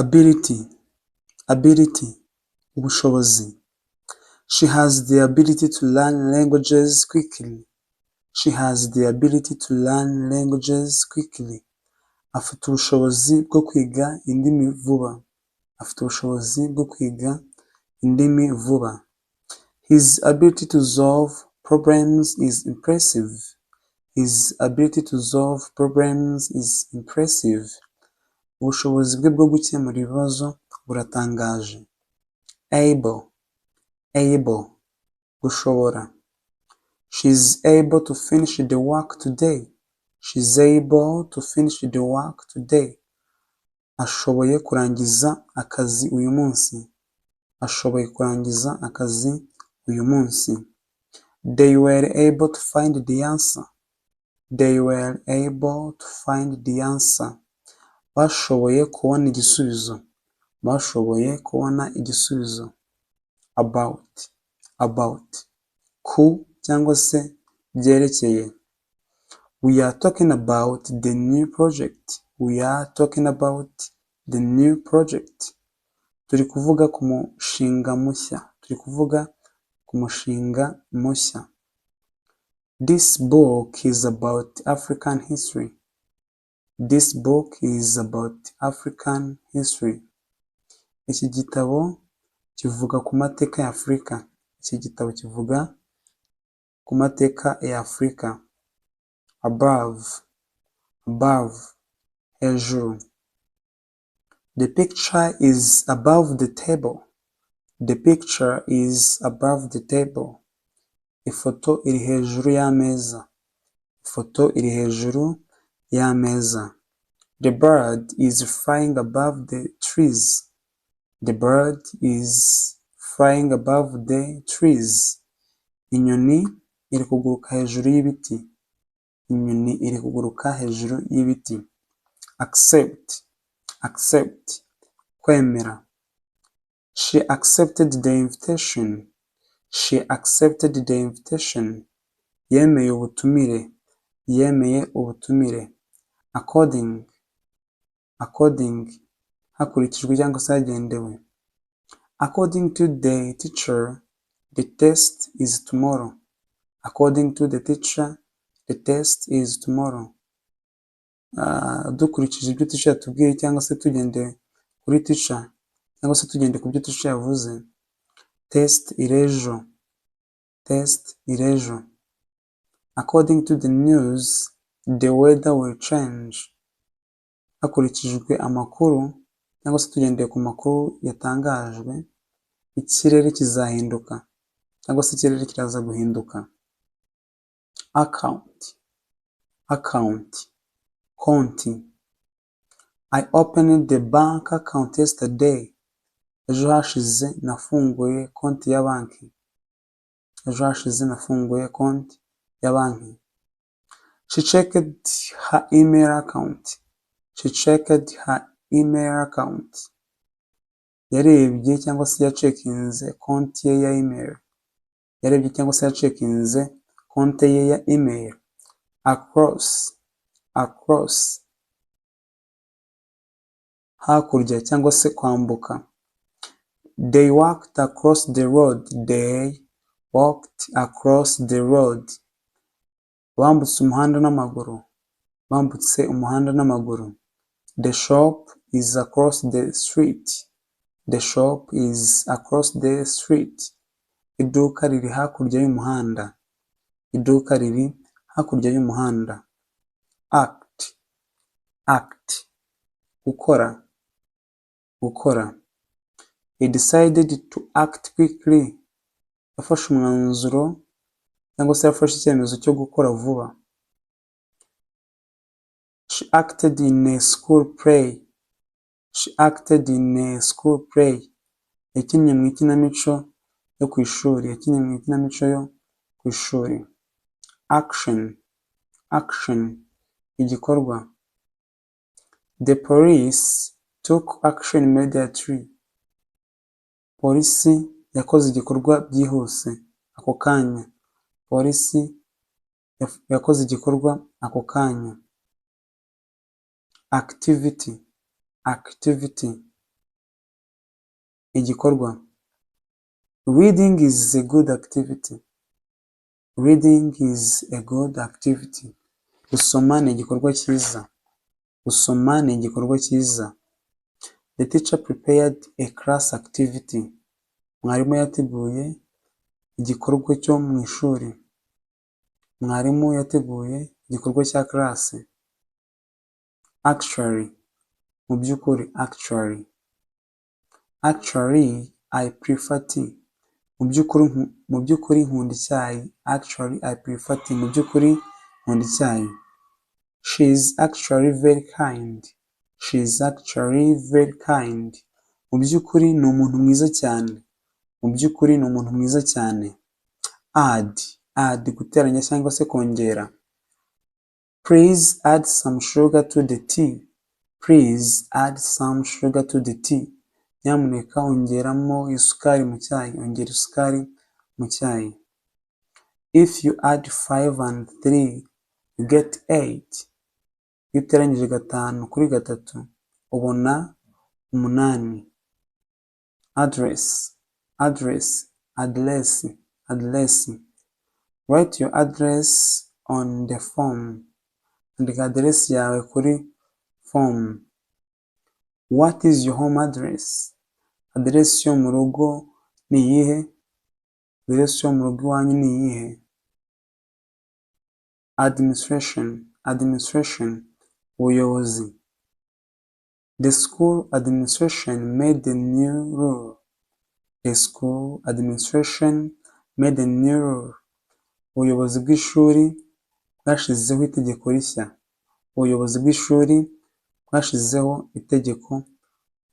ability, ability, ubushobozi. She has the ability to learn languages quickly. She has the ability to learn languages quickly. Afite ubushobozi bwo kwiga indimi vuba. Afite ubushobozi bwo kwiga indimi vuba. His ability to solve problems is impressive. His ability to solve problems is impressive. Ubushobozi bwe bwo gukemura ibibazo buratangaje. Able, able, gushobora. She's able to finish the work today. She's able to finish the work today. Ashoboye kurangiza akazi uyu munsi. Ashoboye kurangiza akazi uyu munsi. They were able to find the answer. They were able to find the answer. Bashoboye kubona igisubizo. Bashoboye kubona igisubizo. About, about, ku cyangwa se byerekeye. We are talking about the new project. We are talking about the new project. Turi kuvuga ku mushinga mushya. Turi kuvuga ku mushinga mushya. This book is about African history. This book is about African history. Iki gitabo kivuga ku mateka ya Afurika. Iki gitabo kivuga ku mateka ya Afurika. Above, above, hejuru. The picture is above the table. The picture is above the table. Ifoto iri hejuru y'ameza. Ifoto iri hejuru y'ameza. The bird is flying above the trees. The bird is flying above the trees. Inyoni iri kuguruka hejuru y'ibiti. Inyoni iri kuguruka hejuru y'ibiti. Accept, accept, kwemera. She accepted the invitation. She accepted the invitation. Yemeye ubutumire. Yemeye ubutumire. According, according, hakurikijwe cyangwa se hagendewe. According to the teacher, the test is tomorrow. According to the teacher, the test is tomorrow. Dukurikije ibyo teacher yatubwiye cyangwa se tugendeye kuri teacher cyangwa se tugendeye ku byo teacher yavuze, test irejo. Test irejo. According to the news, the weather will change. Hakurikijwe amakuru cyangwa se tugendeye ku makuru yatangajwe, ikirere kizahinduka cyangwa se ikirere kiraza guhinduka. Account, account, konti. I opened the bank account yesterday. Ejo hashize nafunguye konti ya banki. Ejo hashize nafunguye konti ya banki. She checked her email account. She checked her email account. Yarebye cyangwa se yacekinze konti ye ya email. Yarebye cyangwa se yacekinze konti ye ya email. Across, across, hakurya cyangwa se kwambuka. They walked across the road. They walked across the road. Bambutse umuhanda n'amaguru. Bambutse umuhanda n'amaguru. The shop is across the street. The shop is across the street. Iduka riri hakurya y'umuhanda. Iduka riri hakurya y'umuhanda. Act, act, gukora, gukora. He decided to act quickly. Yafashe umwanzuro cyangwa se yafashe icyemezo cyo gukora vuba. She acted in a school play. She acted in a school play. Yakinnye mu ikinamico yo ku ishuri. Yakinnye mu ikinamico yo ku ishuri. Action, action, igikorwa. The police took action immediately. Polisi yakoze igikorwa byihuse ako kanya. Polisi yakoze igikorwa ako kanya. Activity, activity, igikorwa. Reading is a good activity. Reading is a good activity. Gusoma ni igikorwa cyiza. Gusoma ni igikorwa cyiza. The teacher prepared a class activity. Mwarimu yateguye igikorwa cyo mu ishuri. Mwarimu yateguye igikorwa cya class. Actually, mu by'ukuri, actually. Actually, I prefer tea. Mu by'ukuri nkunda icyayi. Actually, I prefer tea. Mu by'ukuri nkunda icyayi. She is actually very kind. She is actually very kind. Mu by'ukuri ni umuntu mwiza cyane. Mu by'ukuri ni umuntu mwiza cyane. Add. Add guteranya cyangwa se kongera. Please add some sugar to the tea. Please add some sugar to the tea. Nyamuneka ongeramo isukari mu cyayi. Ongera isukari mu cyayi. If you add 5 and 3, you get 8. Iyo uteranyije 5 kuri 3, ubona 8. Address. Address. Address. Address. Write your address on the form. Andika address yawe kuri form. What is your home address? Address yo mu rugo ni iyihe? Address yo mu rugo iwanyu ni iyihe? Administration. Administration. Ubuyobozi. The school administration made a new rule. The school administration made a new rule. Ubuyobozi bw'ishuri bwashyizeho itegeko rishya. Ubuyobozi bw'ishuri bwashyizeho itegeko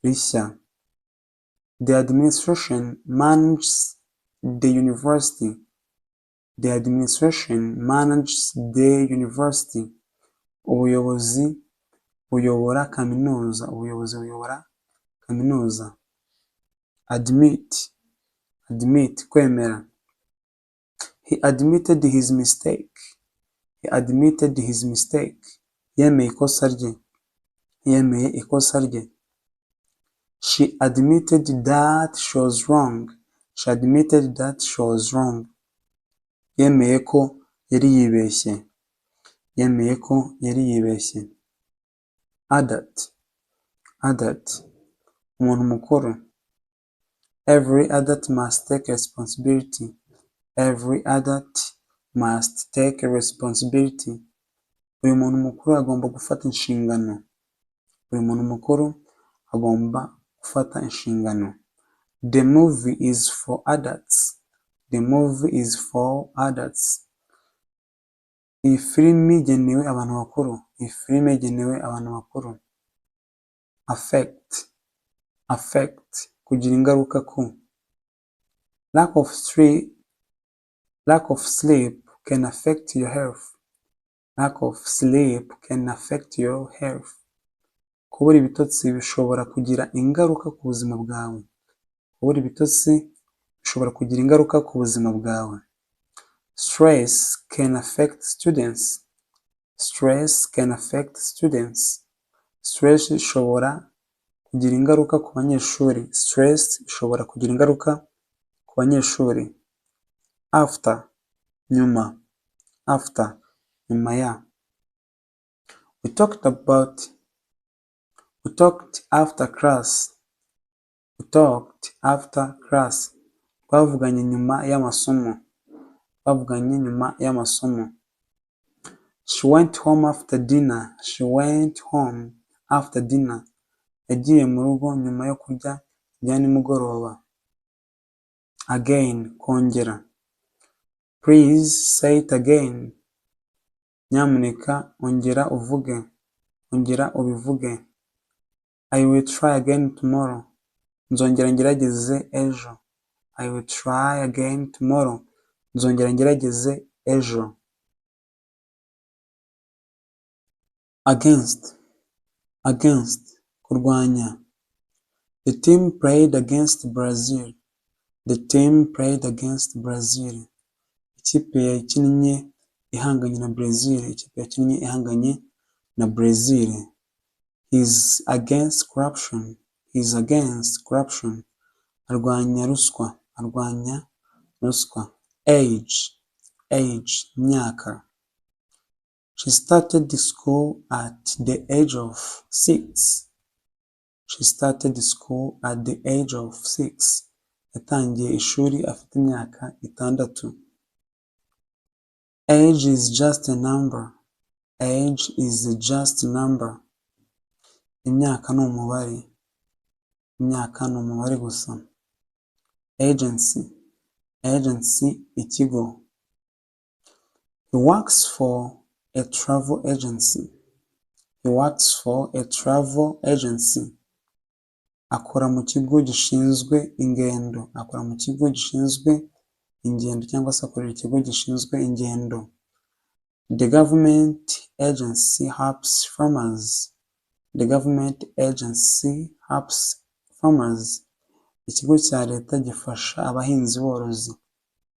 rishya. The administration manages the university. The administration manages the university. Ubuyobozi buyobora kaminuza. Ubuyobozi buyobora kaminuza. Admit. Admit, kwemera. He admitted his mistake. He admitted his mistake. Yemeye ikosa rye. Yemeye ikosa rye. She admitted that she was wrong. She admitted that she was wrong. Yemeye ko yari yibeshye. Yemeye ko yari yibeshye. Adult. Adult. Umuntu mukuru. Every adult must take responsibility. Every adult must take a responsibility. Buri muntu mukuru agomba gufata inshingano. Buri muntu mukuru agomba gufata inshingano. The movie is for adults. The movie is for adults. Iyi filime igenewe abantu bakuru. Iyi filime igenewe abantu bakuru. Affect. Affect. Kugira ingaruka ku. Lack of sleep can affect your health. Lack of sleep can affect your health. Kubura ibitotsi bishobora kugira ingaruka ku buzima bwawe. Kubura ibitotsi bishobora kugira ingaruka ku buzima bwawe. Stress can affect students. Stress can affect students. Stress ishobora kugira ingaruka ku banyeshuri. Stress ishobora kugira ingaruka ku banyeshuri. After. Nyuma. After. Nyuma ya. We talked after class. We talked after class. Twavuganye nyuma y'amasomo. Twavuganye nyuma y'amasomo. She went home after dinner. She went home after dinner. Yagiye mu rugo nyuma yo kurya ibya nimugoroba. Again. Kongera. Please say it again. Nyamuneka ongera uvuge. Ongera ubivuge. I will try again tomorrow. Nzongera ngerageze ejo. I will try again tomorrow. Nzongera ngerageze ejo. Against. Against. Kurwanya. The team played against Brazil. The team played against Brazil. Ikipe yakinnye ihanganye na Brazil. Ikipe yakinnye ihanganye na Brazil. He's against corruption. He's against corruption. arwanya ruswa, arwanya ruswa. Age, imyaka. She started school at the age of 6. She started school at the age of 6. Yatangiye ishuri afite imyaka 6. Age is just a number. Age is just a number. Imyaka ni umubare. Imyaka ni umubare gusa. Agency, ikigo. He works for a travel agency. He works for a travel agency. Akora mu kigo gishinzwe ingendo. Akora mu kigo gishinzwe ingendo cyangwa se akorera ikigo gishinzwe ingendo. The government agency helps farmers. The government agency helps farmers. Ikigo cya leta gifasha abahinzi borozi.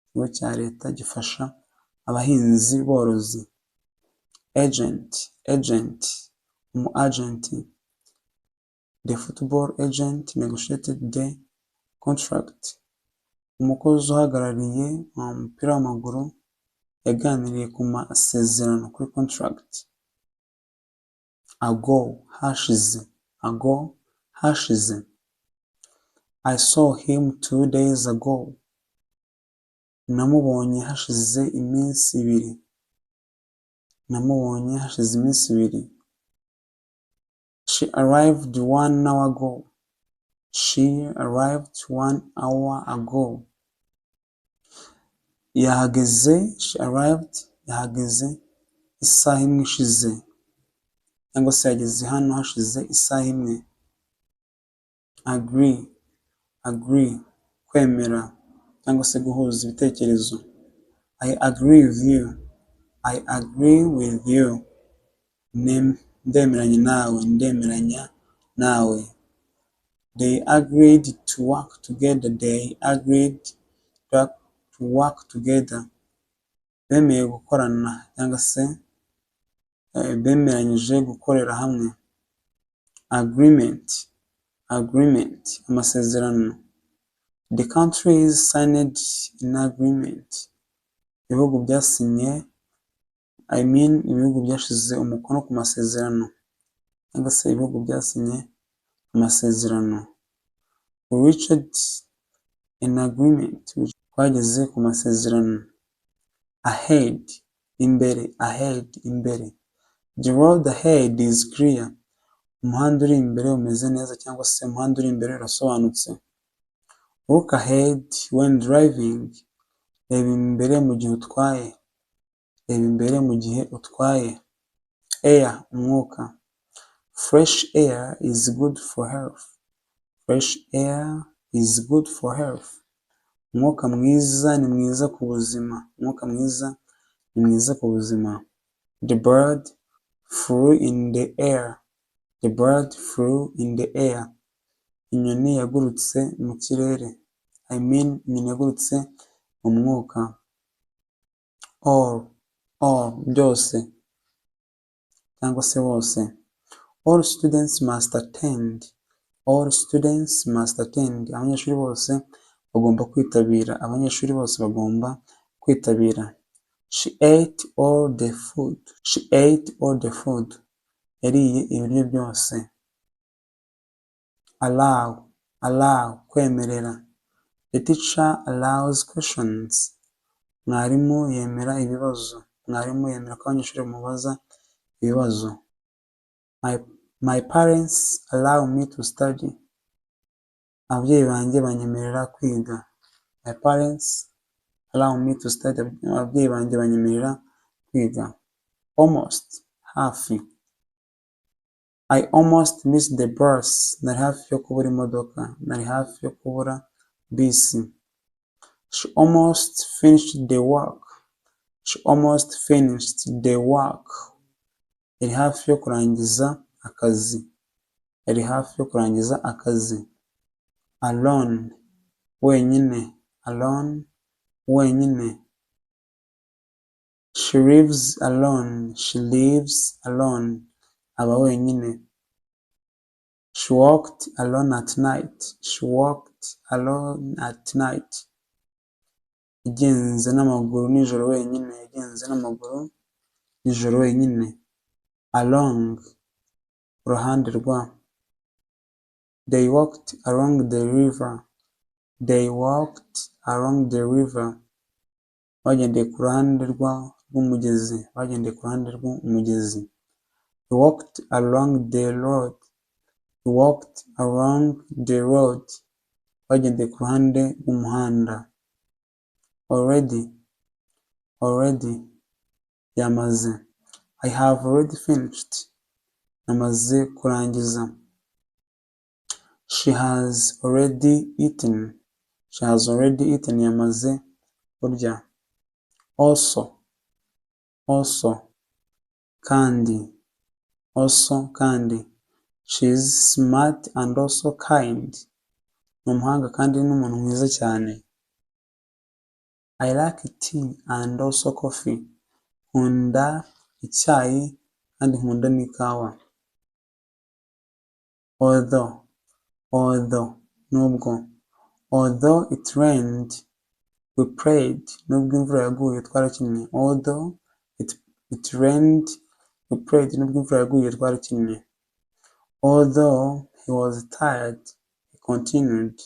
Ikigo cya leta gifasha abahinzi borozi. Agent, umu-agent. The football agent negotiated the contract. Umukozi uhagarariye umupira w'amaguru yaganiriye ku masezerano kuri contract. Ago, hashize. I saw him 2 days ago. Namubonye hashize iminsi 2. Namubonye hashize iminsi 2. She arrived 1 hour ago. She arrived 1 hour ago. Yahageze, she arrived, yahageze isaha imwe ishize. Cyangwa se yageze hano hashize isaha imwe. Agree, kwemera cyangwa se guhuza ibitekerezo. I agree with you. I agree with you. Ndemeranya nawe. They agreed to work together. They agreed to work together. Bemeye gukorana cyangwa se bemeranyije gukorera hamwe. Agreement, amasezerano. The countries signed an agreement. Ibihugu byasinye, ibihugu byashize umukono ku masezerano cyangwa se ibihugu byasinye amasezerano. We reached an agreement. Twageze ku masezerano. Ahead, imbere. The road ahead is clear. Umuhanda uri imbere umeze neza cyangwa se umuhanda uri imbere urasobanutse. Look ahead when driving. Reba imbere mu gihe utwaye. Reba imbere mu gihe utwaye. Air, umwuka. Fresh air is good for health. Fresh air is good for health. Umwuka mwiza ni mwiza ku buzima. Umwuka mwiza ni mwiza ku buzima. The bird flew in the air. The bird flew in the air. Inyoni yagurutse mu kirere. Inyoni yagurutse mu mwuka. All, byose cyangwa se bose. All students must attend. All students must attend. Abanyeshuri bose bagomba kwitabira. Abanyeshuri bose bagomba kwitabira. She ate all the food. She ate all the food. Yariye ibiryo byose. Allow, kwemerera. The teacher allows questions. Mwarimu yemera ibibazo. Mwarimu yemera ko abanyeshuri bamubaza ibibazo. My parents allow me to study. Ababyeyi banjye banyemerera kwiga. My parents allow me to study. Ababyeyi banjye banyemerera kwiga. Almost, hafi. I almost missed the bus. Nari hafi yo kubura imodoka. Nari hafi yo kubura bisi. She almost finished the work. She almost finished the work. Yari hafi yo kurangiza akazi. Yari hafi yo kurangiza akazi. Alone, wenyine. Alone, wenyine. She lives alone. She lives alone. Aba wenyine. She walked alone at night. She walked alone at night. Yagenze n'amaguru nijoro wenyine. Yagenze n'amaguru nijoro wenyine. Along, uruhande rwa. They walked along the river. They walked along the river. Bagendeye ku ruhande rw'umugezi. Bagendeye ku ruhande rw'umugezi. He walked along the road. He walked along the road. Bagendeye ku ruhande rw'umuhanda. Already, yamaze. I have already finished. Namaze kurangiza. She has already eaten. She has already eaten. Yamaze kurya. Also, kandi. Kandi. She is smart and also kind. Ni umuhanga kandi n'umuntu mwiza cyane. I like tea and also coffee. Nkunda icyayi kandi nkunda n'ikawa. Nubwo. Although it rained, we prayed. Nubwo imvura yaguye twarakinnye. Although it rained, we prayed. Nubwo imvura yaguye twarakinnye. Although he was tired, he continued.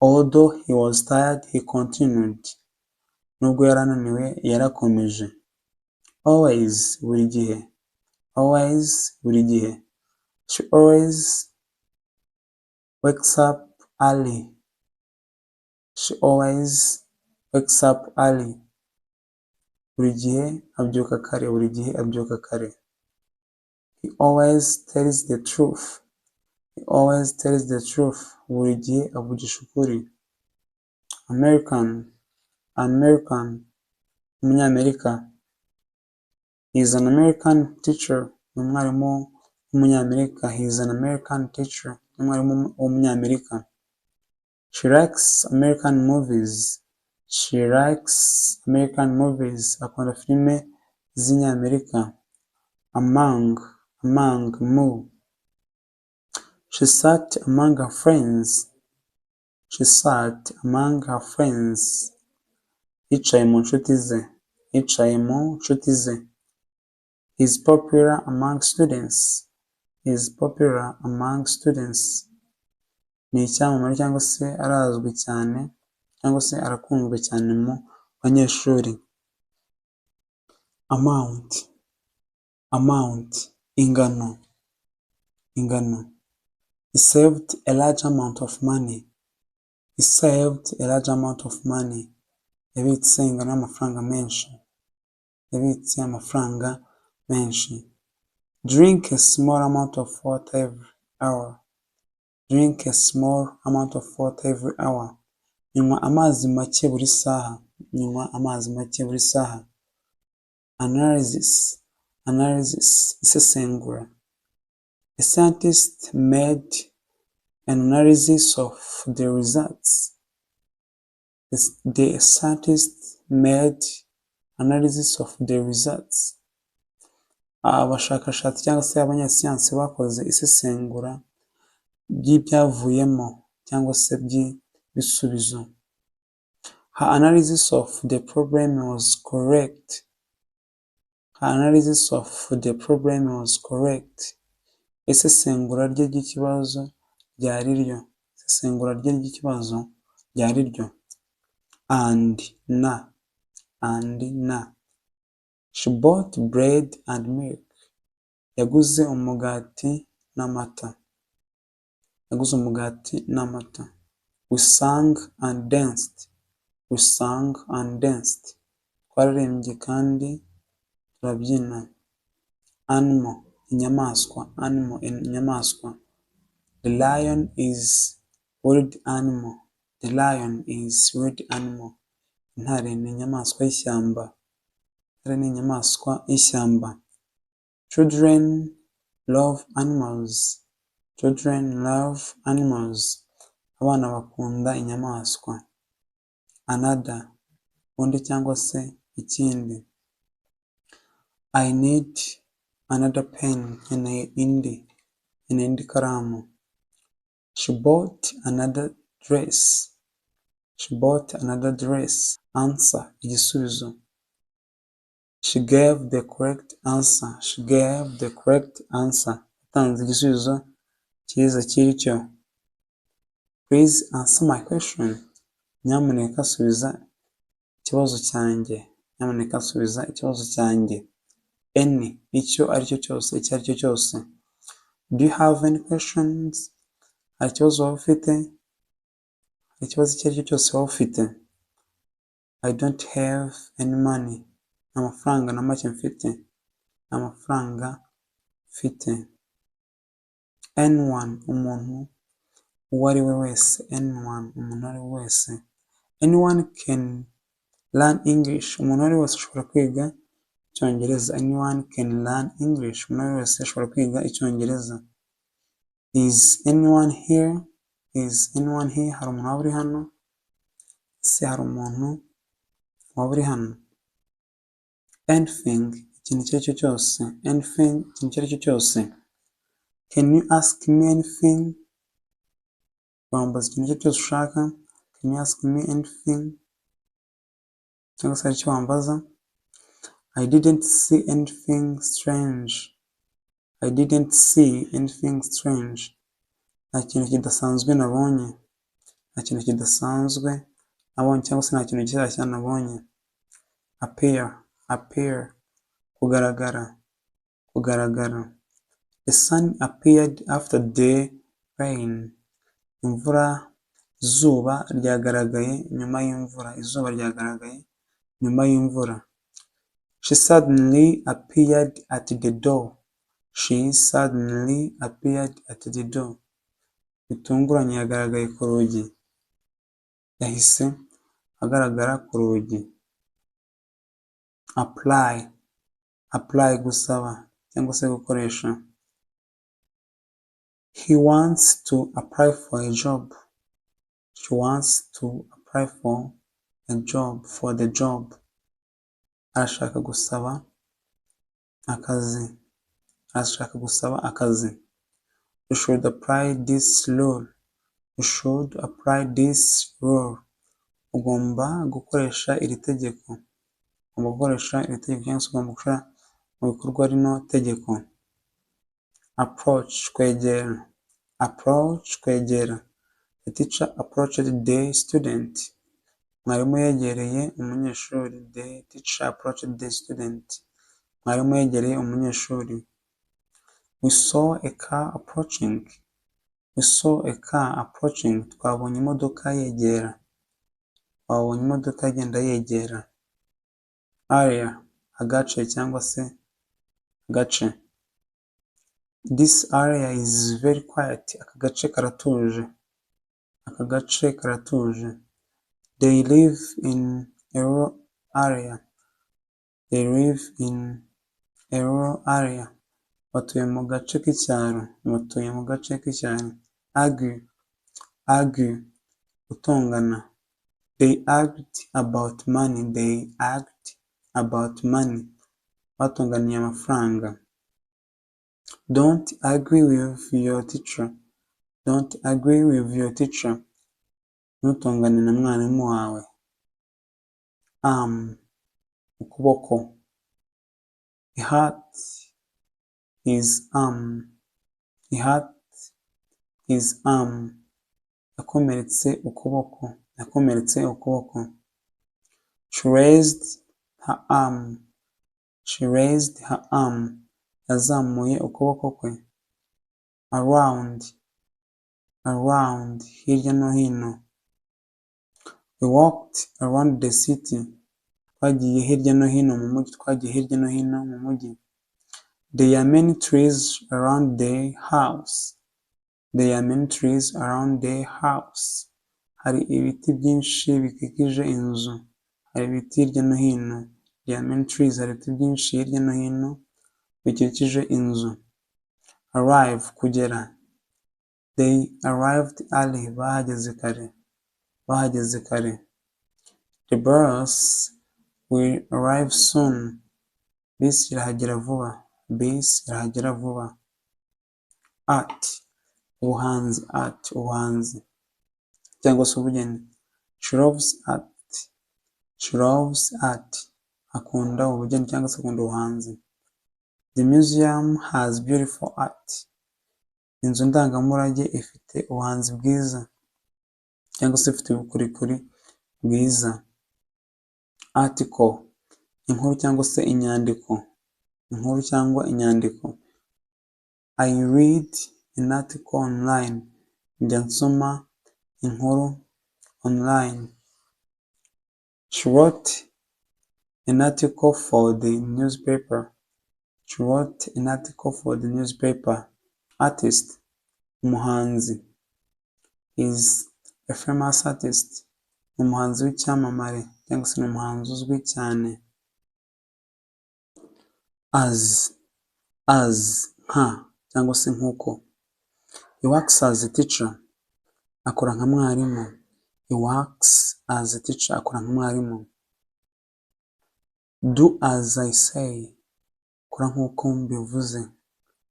Although he was tired, he continued. Nubwo yari ananiwe, yarakomeje. Always, buri gihe. Always, buri gihe. She always wakes up early. She always wakes up early. Buri gihe abyuka kare. Buri gihe abyuka kare. He always tells the truth. He always tells the truth. Buri gihe avugisha ukuri. American, umunyamerika. He is an American teacher. Ni umwarimu w'umunyamerika. He is an American teacher. Ni umwarimu w'umunyamerika. She likes American movies. She likes American movies. Akunda filime z'inyamerika. Among, mu. She sat among her friends. She sat among her friends. Yicaye mu nshuti ze. Yicaye mu nshuti ze. He is popular among students. He is popular among students. Ni icyamamare cyangwa se arazwi cyane cyangwa se arakunzwe cyane mu banyeshuri. Amount, ingano. He saved a large amount of money. He saved a large amount of money. Yabitse ingano y'amafaranga menshi. Yabitse amafaranga menshi. Drink a small amount of water every hour. Drink a small amount of water every hour. Nywa amazi make buri saha. Nywa amazi make buri saha. Analysis, isesengura. A scientist made an analysis of the results. The scientist made analysis of the results. Abashakashatsi cyangwa se abanyasiyansi bakoze isesengura by'ibyavuyemo cyangwa se by'ibisubizo. Her analysis of the problem was correct. Her analysis of the problem was correct. Isesengura rye ry'ikibazo ryari ryo. Isesengura rye ry'ikibazo ryari ryo. And na. She bought bread and milk. Yaguze umugati n'amata. We sang and danced. Twaririmbye kandi turabyina. Animal, inyamaswa. The lion is wild animal. Intare ni inyamaswa y'ishyamba. Children love animals. Abana bakunda inyamaswa. Another, undi cyangwa se ikindi. I need another pen. Nkeneye indi karamu. She bought another dress. She bought another dress. Answer, igisubizo. She gave the correct answer. She gave the correct answer. Yatanze igisubizo cyiza kiri cyo. Please answer my question. Nyamuneka subiza ikibazo cyanjye. Nyamuneka subiza ikibazo cyanjye. Any, icyo ari cyo cyose, icyo ari cyo cyose. Do you have any questions? Hari ikibazo waba ufite? Hari ikibazo icyo ari cyo cyose waba ufite? I don't have any money. Nta mafaranga na make mfite. Nta mafaranga mfite. Anyone, umuntu uwo ari we wese. Anyone, umuntu uwo ari we wese. Anyone can learn English. Umuntu uwo ari we wese ashobora kwiga Icyongereza. Anyone can learn English. Umuntu uwo ari we wese ashobora kwiga Icyongereza. Is anyone here? Is anyone here? Hari umuntu waba uri hano? Se hari umuntu waba uri hano? Anything, ikintu icyo ari cyo cyose. Anything, ikintu icyo ari cyo cyose. Can you ask me anything? Wambaza ikintu icyo cyose ushaka. Can you ask me anything? Cyangwa se hari icyo wambaza? I didn't see anything strange. I didn't see anything strange. Nta kintu kidasanzwe nabonye. Nta kintu kidasanzwe nabonye cyangwa se nta kintu gishyashya nabonye. Appear, appear, kugaragara, kugaragara. The sun appeared after the rain. Imvura, izuba ryagaragaye nyuma y'imvura. Izuba ryagaragaye nyuma y'imvura. She suddenly appeared at the door. She suddenly appeared at the door. Bitunguranye yagaragaye ku rugi. Yahise agaragara ku rugi. Apply, apply gusaba cyangwa se gukoresha. He wants to apply for a job. She wants to apply for a job, for the job. Arashaka gusaba akazi. Arashaka gusaba akazi. You should apply this rule. You should apply this rule. Ugomba gukoresha iri tegeko. Ugomba gukoresha iri tegeko cyangwa se ugomba gushyira mu bikorwa rino tegeko. Approach, kwegera. Approach, kwegera. The teacher approached the student. Mwarimu yegereye umunyeshuri. The teacher approached the student. Mwarimu yegereye umunyeshuri. We saw a car approaching. We saw a car approaching. Twabonye imodoka yegera. Twabonye imodoka igenda yegera. Area, agace cyangwa se agace. This area is very quiet. Aka gace karatuje. Aka gace karatuje. They live in a rural area. They live in a rural area. Batuye mu gace k'icyaro. Batuye mu gace k'icyaro. Argue, argue, gutongana. They argued about money. They argued about money. Batonganiye amafaranga. Don't agree with your teacher. Don't agree with your teacher. Ntutongane na mwarimu wawe. Ukuboko. He hurt his arm. He hurt his arm. Yakomeretse ukuboko. Yakomeretse ukuboko. She raised her arm. She raised her arm. Yazamuye ukuboko kwe. Around. Around. Hirya no hino. We walked around the city. Twagiye hirya no hino mu mujyi. Twagiye hirya no hino mu mujyi. There are many trees around the house. There are many trees around the house. Hari ibiti byinshi bikikije inzu. Hari ibiti hirya no hino. There are many trees. Hari ibiti byinshi hirya no hino bikikije inzu. Arrive, kugera. They arrived early. Bahageze kare. Bahageze kare. The bus will arrive soon. Bisi irahagera vuba. Bisi irahagera vuba. Art, ubuhanzi. Art, ubuhanzi. cyangwa se ubugeni. She loves art. She loves art. Akunda ubugeni cyangwa se akunda ubuhanzi. The museum has beautiful art. Inzu ndangamurage ifite ubuhanzi bwiza cyangwa se ifite ubukorikori bwiza. Article, inkuru cyangwa se inyandiko. Inkuru cyangwa inyandiko. I read an article online. Njya nsoma inkuru online. She wrote an article for the newspaper. She wrote an article for the newspaper. Artist, umuhanzi. Is a famous artist. Umuhanzi w'icyamamare cyangwa se ni umuhanzi uzwi cyane. As nka cyangwa se nk'uko. He works as a teacher. Akora nka mwarimu. He works as a teacher. Akora nka mwarimu. Do as I say. Kora nk'uko mbivuze.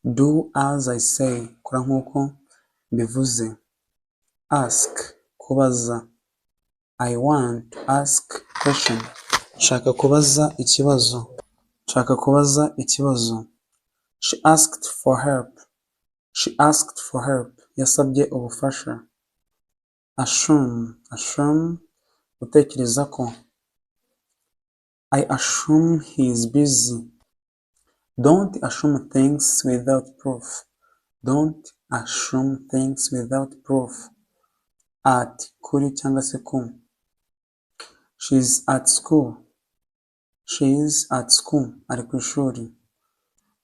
Do as I say. Kora nk'uko mbivuze. Ask, kubaza. I want to ask question. Nshaka kubaza ikibazo. Nshaka kubaza ikibazo. She asked for help. She asked for help. Yasabye ubufasha. Assume. Assume, gutekereza ko. I assume he is busy. Don't assume things without proof. Don't assume things without proof. At, kuri cyangwa se ku. She is at school. She is at school. Ari ku ishuri.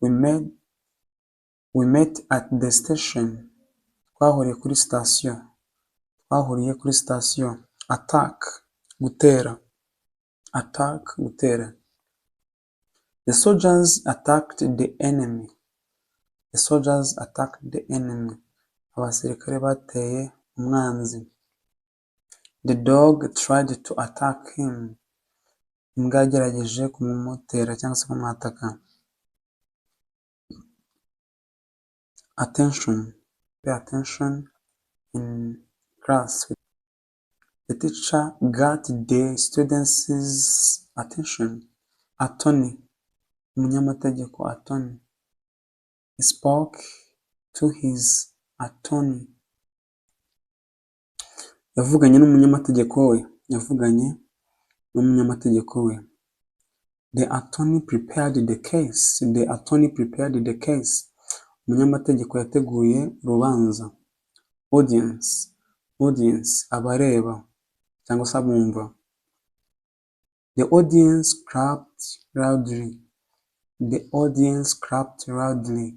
We met at the station. Twahuriye kuri sitasiyo. Twahuriye kuri sitasiyo. Attack, gutera. Attack, gutera. The soldiers attacked the enemy. The soldiers attacked the enemy. Abasirikare bateye umwanzi. The dog tried to attack him. Imbwa yagerageje kumutera cyangwa se kumwataka. Attention. Pay attention in class. The teacher got the students' attention. Attorney, umunyamategeko. Attorney. He spoke to his attorney. Yavuganye n'umunyamategeko we. Yavuganye n'umunyamategeko we. The attorney prepared the case. The attorney prepared the case. Umunyamategeko yateguye urubanza. Audience. Audience, abareba cyangwa se abumva. The audience clapped loudly. The audience clapped loudly.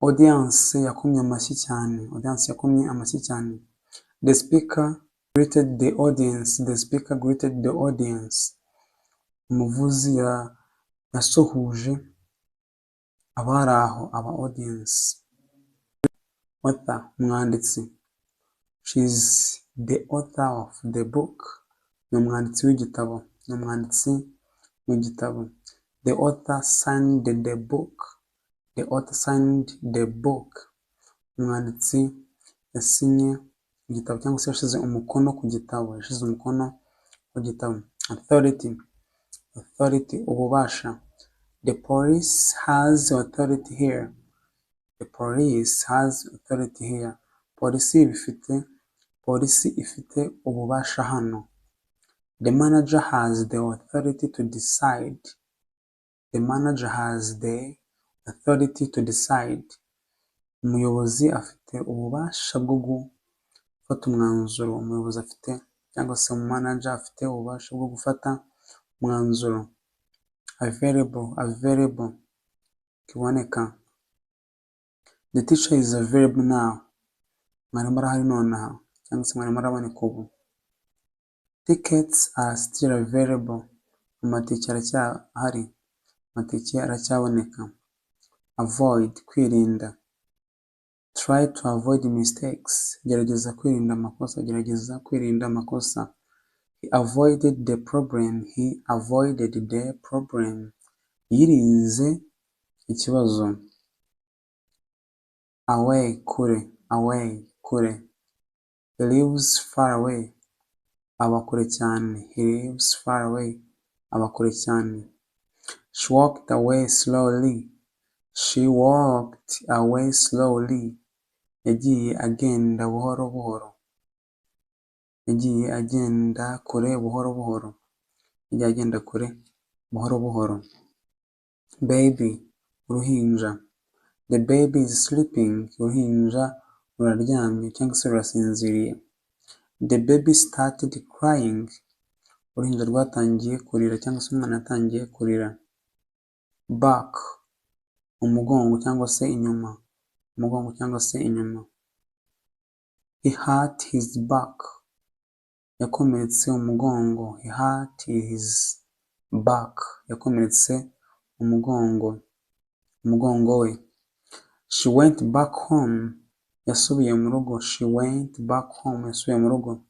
Audience yakomye amashyi cyane. Audience yakomye amashyi cyane. The speaker greeted the audience. The speaker greeted the audience. Umuvuzi yasuhuje abari aho, aba audience. Author, umwanditsi. She is the author of the book. Ni umwanditsi w'igitabo. Ni umwanditsi w'igitabo. The author signed the book. The author signed the book. Umwanditsi yasinye igitabo cyangwa se yashyize umukono ku gitabo. Yashyize umukono ku gitabo. Authority. Authority, ububasha. The police has authority here. The police has authority here. Polisi ifite ububasha hano. The manager has the authority to decide. The manager has the authority to decide. Umuyobozi afite ububasha bwo gufata umwanzuro. Umuyobozi afite cyangwa se manager afite ububasha bwo gufata umwanzuro. Available. Available, kiboneka. The teacher is available now. Mwarimu arahari nonaha cyangwa se mwarimu araboneka ubu. Tickets are still available. Amatike aracyahari. Amatike aracyaboneka. Avoid, kwirinda. Try to avoid mistakes. Gerageza kwirinda amakosa. Gerageza kwirinda amakosa. He avoided the problem. He avoided the problem. Yirinze ikibazo. Away, kure. Away, kure. He lives far away. Aba kure cyane. He lives far away. Aba kure cyane. She walked away slowly. She walked away slowly. Yagiye agenda buhoro buhoro. Yagiye agenda kure buhoro buhoro. Yagiye agenda kure buhoro buhoro. Baby, uruhinja. The baby is sleeping. Uruhinja ruraryamye cyangwa se rurasinziriye. The baby started crying. Uruhinja rwatangiye kurira cyangwa se umwana yatangiye kurira. Back, umugongo cyangwa se inyuma. Umugongo cyangwa se inyuma. He hurt his back. Yakomeretse umugongo. He hurt his back. Yakomeretse umugongo. Umugongo we. She went back home. Yasubiye mu rugo. She went back home. Yasubiye mu rugo.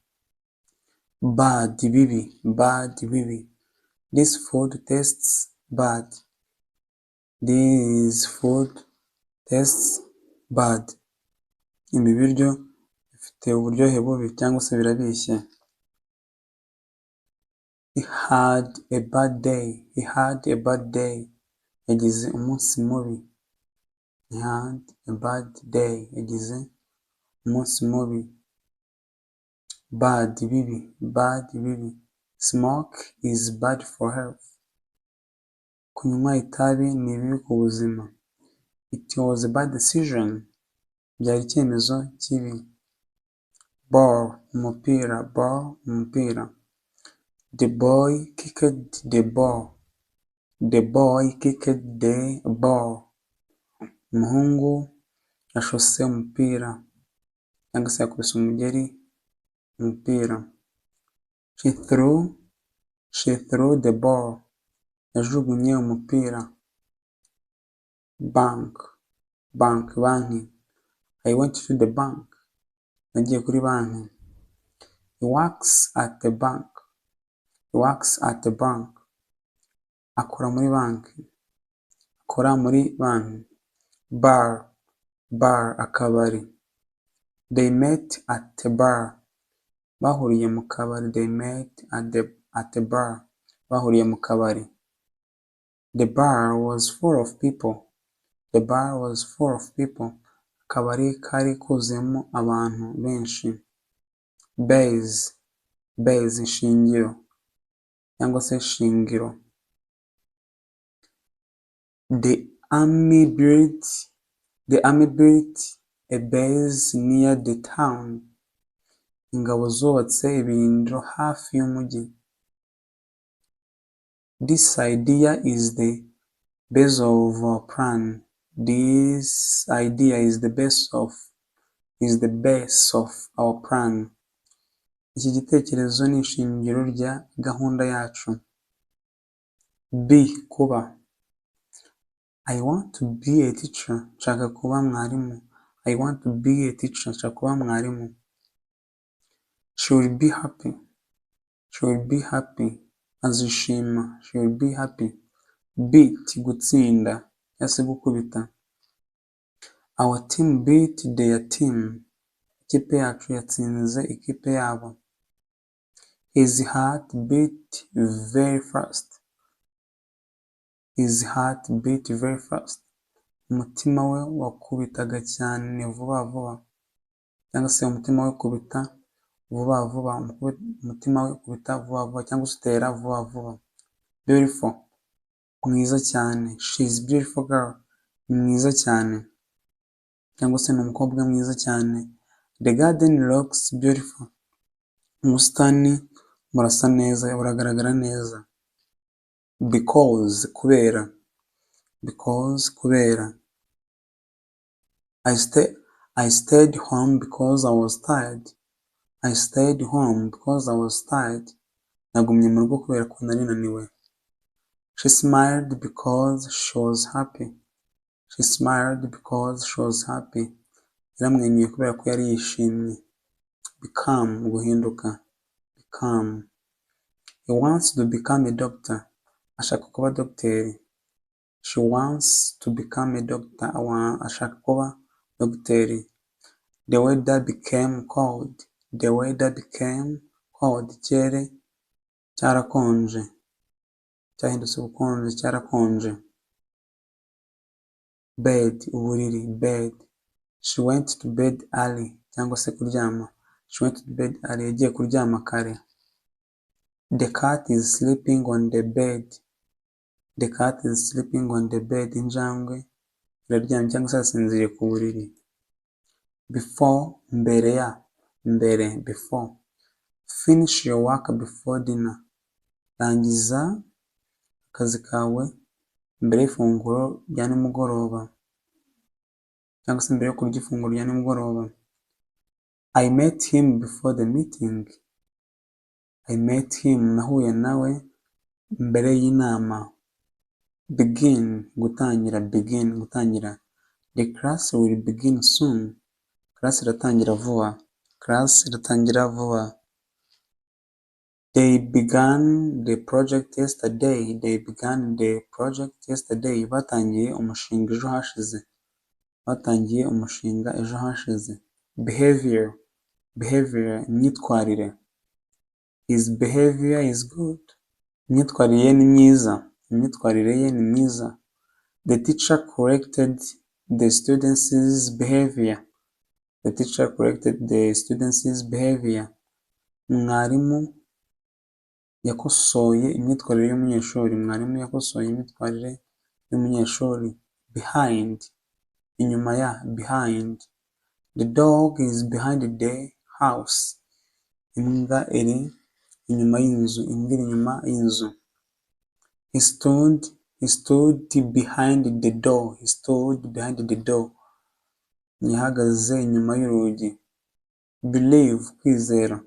Bad, bibi. Bad, bibi. This food tastes bad. This food tastes bad. Ibi biryo bifite uburyohe bubi cyangwa se birabishye. He had a bad day. He had a bad day. Yagize umunsi mubi. He had a bad day. Yagize umunsi mubi. Bad, bibi. Bad, bibi. Smoke is bad for health. Kunywa itabi ni bibi ku buzima. It was a bad decision. Byari icyemezo kibi. Ball, umupira. Ball, umupira. The boy kicked the ball. The boy kicked the ball. Umuhungu yashose umupira cyangwa se yakubise umugeri umupira. She threw the ball. Yajugunye umupira. Bank, banki. I went to the bank. Nagiye kuri banki. He works at the bank. He works at the bank. Akora muri banki. Akora muri banki. Bar, akabari. They met at the bar. Bahuriye mu kabari. They met at the bar. Bahuriye mu kabari. The bar was full of people. The bar was full of people. Akabari kari kuzuyemo abantu benshi. Base, shingiro cyangwa se shingiro. The army built a base near the town. Ingabo zubatse ibirindiro hafi y'umujyi. This idea is the base of our plan. This idea is the base of our plan. Iki gitekerezo ni ishingiro rya gahunda yacu. Kuba. I want to be a teacher. Nshaka kuba mwarimu. I want to be a teacher. Nshaka kuba mwarimu. She will be happy. She will be happy. Azishima. She will be happy. Beat, gutsinda. Yase gukubita. Our team beat their team. Ikipe yacu yatsinze ikipe yabo. His heart beat very fast. His heart beat very fast. Umutima we wakubitaga cyane vuba vuba. Cyangwa se umutima we kubita vuba vuba. Umutima we kubita vuba vuba cyangwa se utera vuba vuba. Beautiful. Mwiza cyane. She is beautiful girl. Mwiza cyane. Cyangwa se ni umukobwa mwiza cyane. The garden looks beautiful. Ubusitani burasa neza, buragaragara neza. Because, kubera. Because, kubera. I stayed home because I was tired. I stayed home because I was tired. Nagumye mu rugo kubera ko nari naniwe. She smiled because she was happy. She smiled because she was happy. Yaramwenyuye kubera ko yari yishimye. Become, guhinduka. Become. He wants to become a doctor. Ashaka kuba dogiteri. She wants to become a doctor. Ashaka kuba dogiteri. The weather became cold. The weather became cold. Ikirere cyarakonje. Cyahindutse ubukonje, cyarakonje. Bed, uburiri, bed. She went to bed early, cyangwa se kuryama. She went to bed early, yagiye kuryama kare. The cat is sleeping on the bed. The cat is sleeping on the bed. Injangwe iraryamye cyangwa se yasinziriye ku buriri. Before, mbere ya, mbere, before. Finish your work before dinner. Rangiza akazi kawe mbere y'ifunguro rya nimugoroba, cyangwa se mbere yo kurya ifunguro rya nimugoroba. I met him before the meeting. I met him, nahuye nawe mbere y'inama. Begin, gutangira, begin, gutangira. The class will begin soon. Class iratangira vuba. Class iratangira vuba. They began the project yesterday. They began the project yesterday. Batangiye umushinga ejo hashize. Batangiye umushinga ejo hashize. Behavior, behavior, imyitwarire. His behavior is good. Imyitwarire ye ni myiza. Imyitwarire ye ni myiza. The teacher corrected the students' behavior. The teacher corrected the students' behavior. Mwarimu yakosoye imyitwarire y'umunyeshuri. Mwarimu yakosoye imyitwarire y'umunyeshuri. Behind, inyuma ya, behind. The dog is behind the house. Imbwa iri inyuma y'inzu. Imbwa iri inyuma y'inzu. He stood behind the door. He stood behind the door. Yahagaze inyuma y'urugi. Believe, kwizera.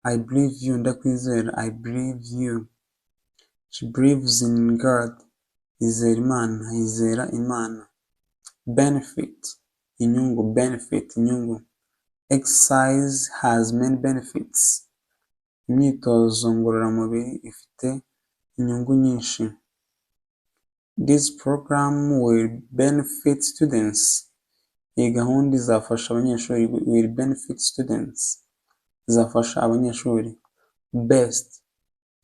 I believe you, ndakwizera. I believe you. She believes in God. Yizera Imana, yizera Imana. Benefit, inyungu, benefit, inyungu. Exercise has many benefits. Imyitozo ngororamubiri ifite inyungu nyinshi. This program will benefit students. Iyi gahunda izafasha abanyeshuri. Will benefit students. Izafasha abanyeshuri. Best,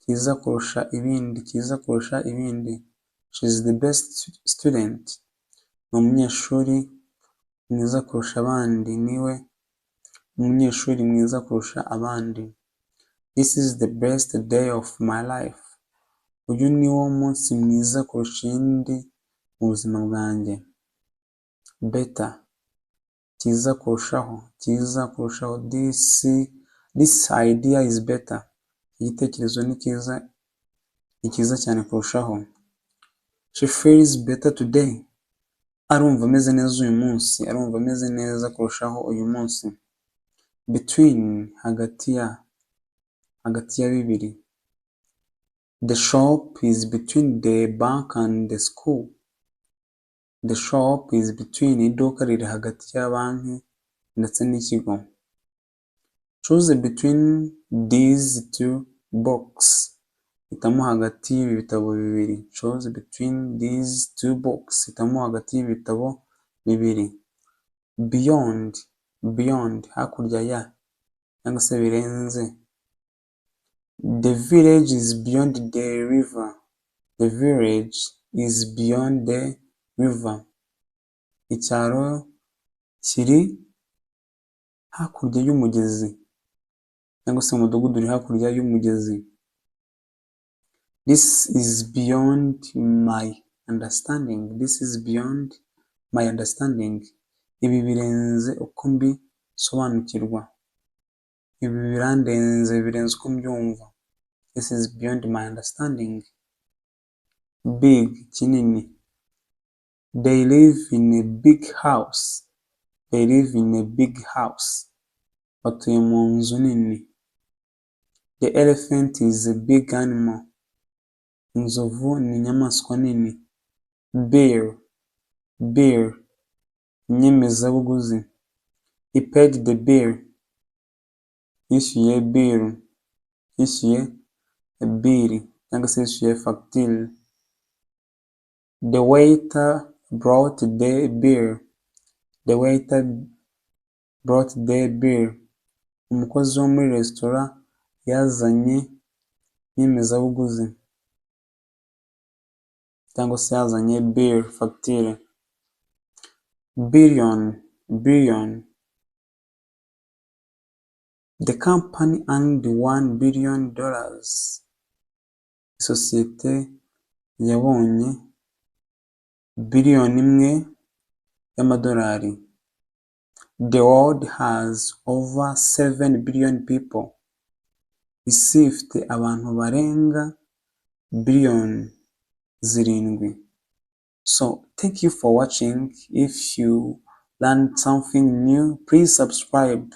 cyiza kurusha ibindi, cyiza kurusha ibindi. She is the best student. Ni umunyeshuri mwiza kurusha abandi. Niwe umunyeshuri mwiza kurusha abandi. This is the best day of my life. Uyu ni wo munsi mwiza kurusha iyindi mu buzima bwanjye. Better, cyiza kurushaho, cyiza kurushaho. This idea is better. Igitekerezo ni cyiza, ni cyiza cyane kurushaho. She feels better today. Arumva ameze neza uyu munsi. Arumva ameze neza kurushaho uyu munsi. Between, hagati ya, hagati ya bibiri. The shop is between the bank and the school. The shop is between, iduka riri hagati ya banki ndetse n'ikigo. Choose between these two books. Hitamo hagati y'ibi bitabo bibiri. Choose between these two books. Hitamo hagati y'ibi bitabo bibiri. Beyond, beyond, hakurya ya, cyangwa se birenze. The village is beyond the river. The village is beyond the river. Icyaro kiri hakurya y'umugezi, cyangwa se umudugudu uri hakurya y'umugezi. This is beyond my understanding. This is beyond my understanding. Ibi birenze uko mbisobanukirwa. Ibi birandenze, birenze uko mbyumva. This is beyond my understanding. Big, kinini. They live in a big house. They live in a big house. Batuye mu nzu nini. The elephant is a big animal. Inzovu ni inyamaswa nini. Bear, bear, inyemezabuguzi. He paid the bill. Yishyuye bill. Yishyuye bill, cyangwa se yishyuye fagitire. The waiter brought the bill. The waiter brought the bill. umukozi wo muri resitora yazanye inyemezabuguzi cyangwa se yazanye bill fagitire. Billion. The company earned $1 billion. Isosiyete yabonye biliyoni imwe y'amadolari. The world has over 7 billion people. Isi ifite abantu barenga biliyoni 7. So thank you for watching. If you learned something new, please subscribe.